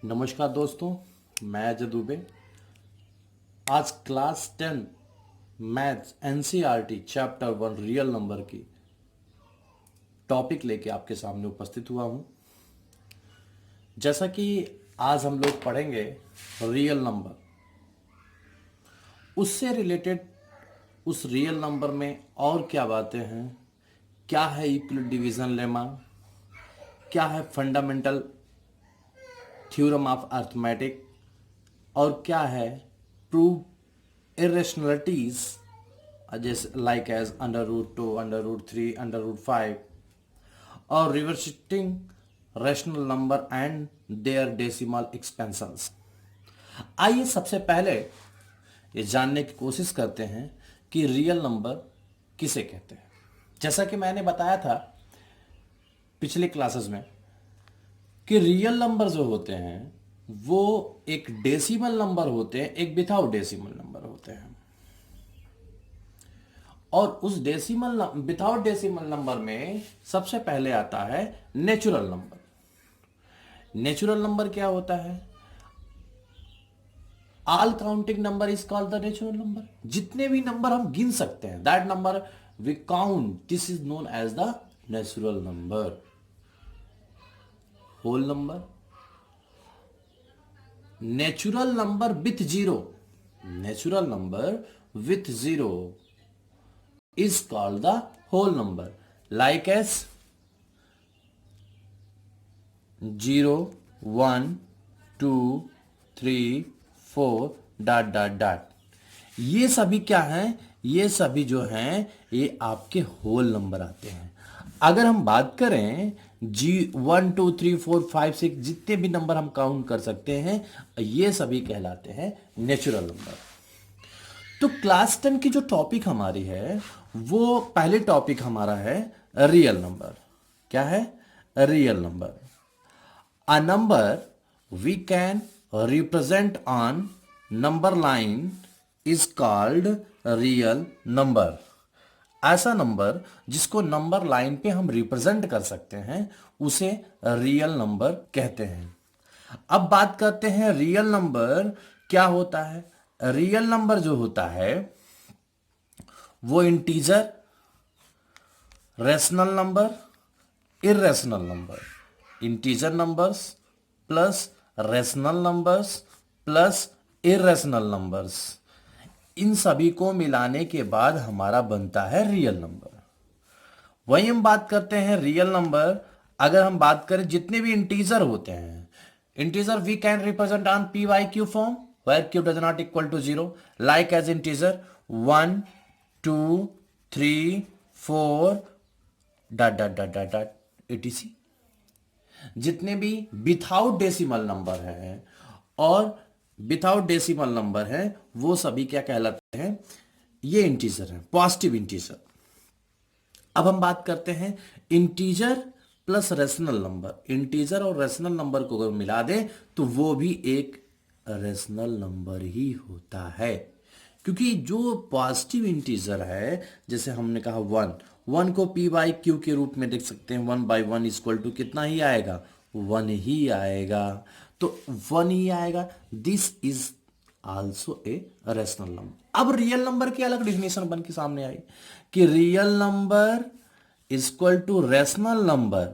नमस्कार दोस्तों, मैं अजय दुबे। आज class 10 maths NCERT chapter 1 real number की टॉपिक लेके आपके सामने उपस्थित हुआ हूं। जैसा कि आज हम लोग पढ़ेंगे रियल नंबर, उससे रिलेटेड उस रियल नंबर में और क्या बातें हैं, क्या है यूक्लिड डिवीजन लेमा, क्या है फंडामेंटल थ्योरम ऑफ अर्थमेटिक, और क्या है प्रूव इरेशनलिटीज जैसे लाइक एज √2, √3, √5 और revisiting rational number and their decimal expansions. आइए सबसे पहले ये जानने की कोशिश करते हैं कि रियल नंबर किसे कहते हैं। जैसा कि मैंने बताया था पिछले क्लासेस में कि रियल नंबर जो होते हैं वो एक डेसिमल नंबर होते हैं, एक विथआउट डेसिमल नंबर होते हैं। और उस डेसिमल विथआउट डेसिमल नंबर में सबसे पहले आता है नेचुरल नंबर। नेचुरल नंबर क्या होता है? All counting number is called the natural number. जितने भी नंबर हम गिन सकते हैं, that number we count, this is known as the natural number. Whole number, natural number with zero, natural number with zero is called the whole number, like as 0, 1, 2, 3, 4 dot dot dot. ये सभी क्या हैं? ये सभी जो हैं ये आपके होल नंबर आते हैं। अगर हम बात करें 1, 2, 3, 4, 5, 6 जितने भी नंबर हम काउंट कर सकते हैं, ये सभी कहलाते हैं नेचुरल नंबर। तो क्लास 10 की जो टॉपिक हमारी है वो पहले टॉपिक हमारा है रियल नंबर। क्या है? Real number. A number we can represent on number line is called real number. ऐसा नंबर जिसको नंबर लाइन पे हम रिप्रेजेंट कर सकते हैं उसे रियल नंबर कहते हैं। अब बात करते हैं रियल नंबर क्या होता है। रियल नंबर जो होता है वो integer, rational number, irrational number, integer numbers plus rational numbers plus irrational numbers, इन सभी को मिलाने के बाद हमारा बनता है रियल नंबर। वही हम बात करते हैं रियल नंबर। अगर हम बात करें जितने भी इंटीजर होते हैं, integer we can represent on P Y Q form where q does not equal to 0, like as integer 1, 2, 3, 4 dot dot dot dot dot etc। जितने भी विथआउट डेसिमल नंबर हैं और विथआउट डेसिमल नंबर हैं वो सभी क्या कहलाते हैं? ये इंटीजर हैं, पॉजिटिव इंटीजर। अब हम बात करते हैं integer plus rational number. Integer और रेशनल नंबर को अगर मिला दें तो वो भी एक रेशनल नंबर ही होता है, क्योंकि जो पॉजिटिव इंटीजर है, जैसे हमने कहा 1 को पी बाई क्यू के रूप में देख सकते हैं। 1/1 इक्वल टू कितना ही आएगा? 1 ही आएगा। तो 1 ही आएगा। This is also a rational number. अब रियल नंबर की अलग डिफिनेशन बन के सामने आई कि real number equal to rational number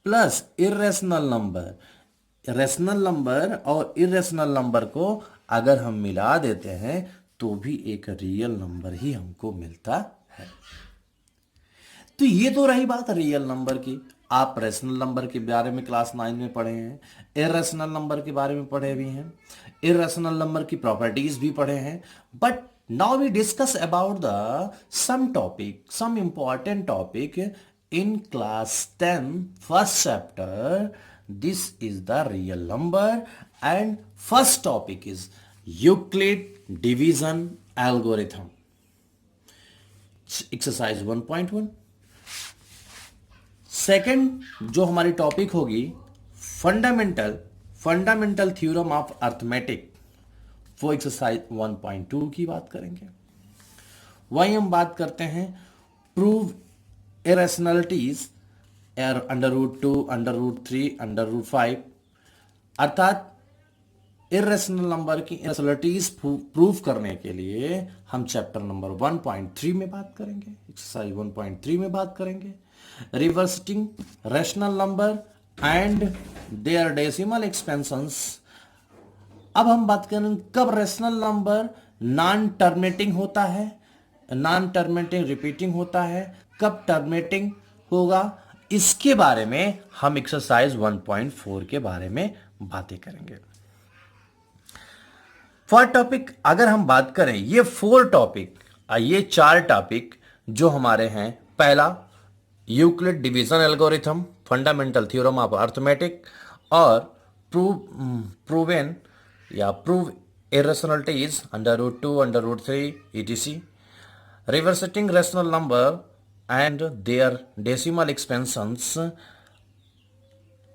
plus irrational number. Rational number और इरेशनल नंबर को अगर हम मिला देते हैं तो भी एक रियल नंबर ही हमको मिलता है। तो ये तो रही बात रियल नंबर की। आप रेशनल नंबर के बारे में क्लास 9 में पढ़े हैं, इरेशनल नंबर के बारे में पढ़े भी हैं, इरेशनल नंबर की प्रॉपर्टीज भी पढ़े हैं। But now we discuss about the some important topic in class 10 first chapter. This is the real number and first topic is Euclid division algorithm. Exercise 1.1। Second जो हमारी टॉपिक होगी fundamental theorem of arithmetic, वो exercise 1.2 की बात करेंगे। वही हम बात करते हैं प्रूव इरेशनलिटीज √2, √3, √5, अर्थात इरेशनल नंबर की इरेशनलिटीज प्रूव करने के लिए हम चैप्टर नंबर 1.3 में बात करेंगे, एक्सरसाइज 1.3 में बात करेंगे revisiting rational number and their decimal expansions. अब हम बात करें कब रैशनल नंबर नॉन टर्मिनेटिंग होता है, नॉन टर्मिनेटिंग रिपीटिंग होता है, कब टर्मिनेटिंग होगा, इसके बारे में हम एक्सरसाइज 1.4 के बारे में बातें करेंगे। फर्स्ट टॉपिक अगर हम बात करें, ये 4 टॉपिक, ये 4 टॉपिक जो हमारे हैं, पहला Euclid division algorithm, fundamental theorem of arithmetic और प्रूवन या prove irrationalities √2 √3 etc, revisiting rational number and their decimal expansions,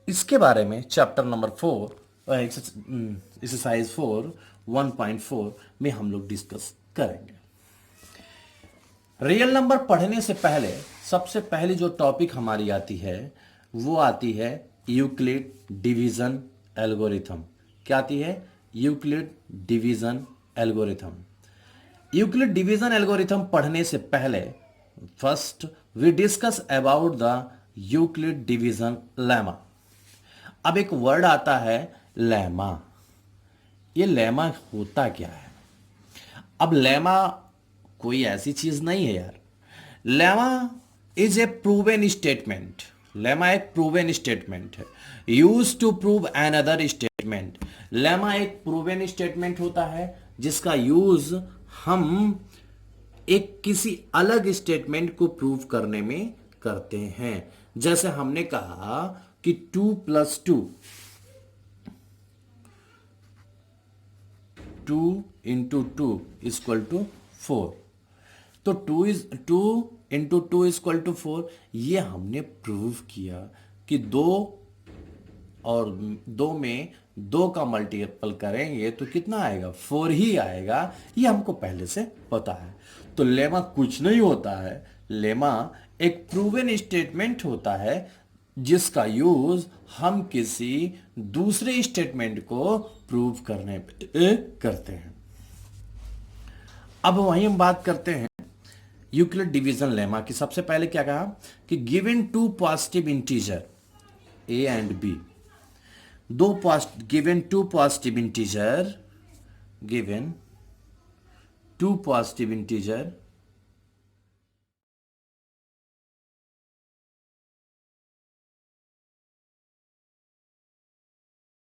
इसके बारे में चैप्टर नंबर 4 एक्सरसाइज 1.4 में हम लोग डिस्कस करेंगे। रियल नंबर पढ़ने से पहले सबसे पहली जो टॉपिक हमारी आती है वो आती है यूक्लिड डिवीजन एल्गोरिथम। क्या आती है? Euclid division algorithm. Euclid division algorithm पढ़ने से पहले first we discuss about the Euclid division lemma. अब एक वर्ड आता है लेमा। ये लेमा होता क्या है? अब लेमा कोई ऐसी चीज नहीं है यार। Lemma is a proven statement. Lemma एक प्रूवन स्टेटमेंट है, use to prove another statement. Lemma एक प्रूवन स्टेटमेंट होता है जिसका यूज हम एक किसी अलग स्टेटमेंट को प्रूव करने में करते हैं। जैसे हमने कहा कि 2 + 2 2 × 2 = 4, तो 2 × 2 = 4। ये हमने प्रूव किया कि 2 और 2 में 2 का मल्टीपल करेंगे तो कितना आएगा? 4 ही आएगा। ये हमको पहले से पता है। तो लेमा कुछ नहीं होता है। लेमा एक प्रूवन स्टेटमेंट होता है जिसका यूज हम किसी दूसरे स्टेटमेंट को प्रूव करने पे करते हैं। अब वहीं हम बात करते हैं यूक्लिड डिवीजन लेमा की। सबसे पहले क्या कहा कि given 2 positive integer a and b, given 2 positive integer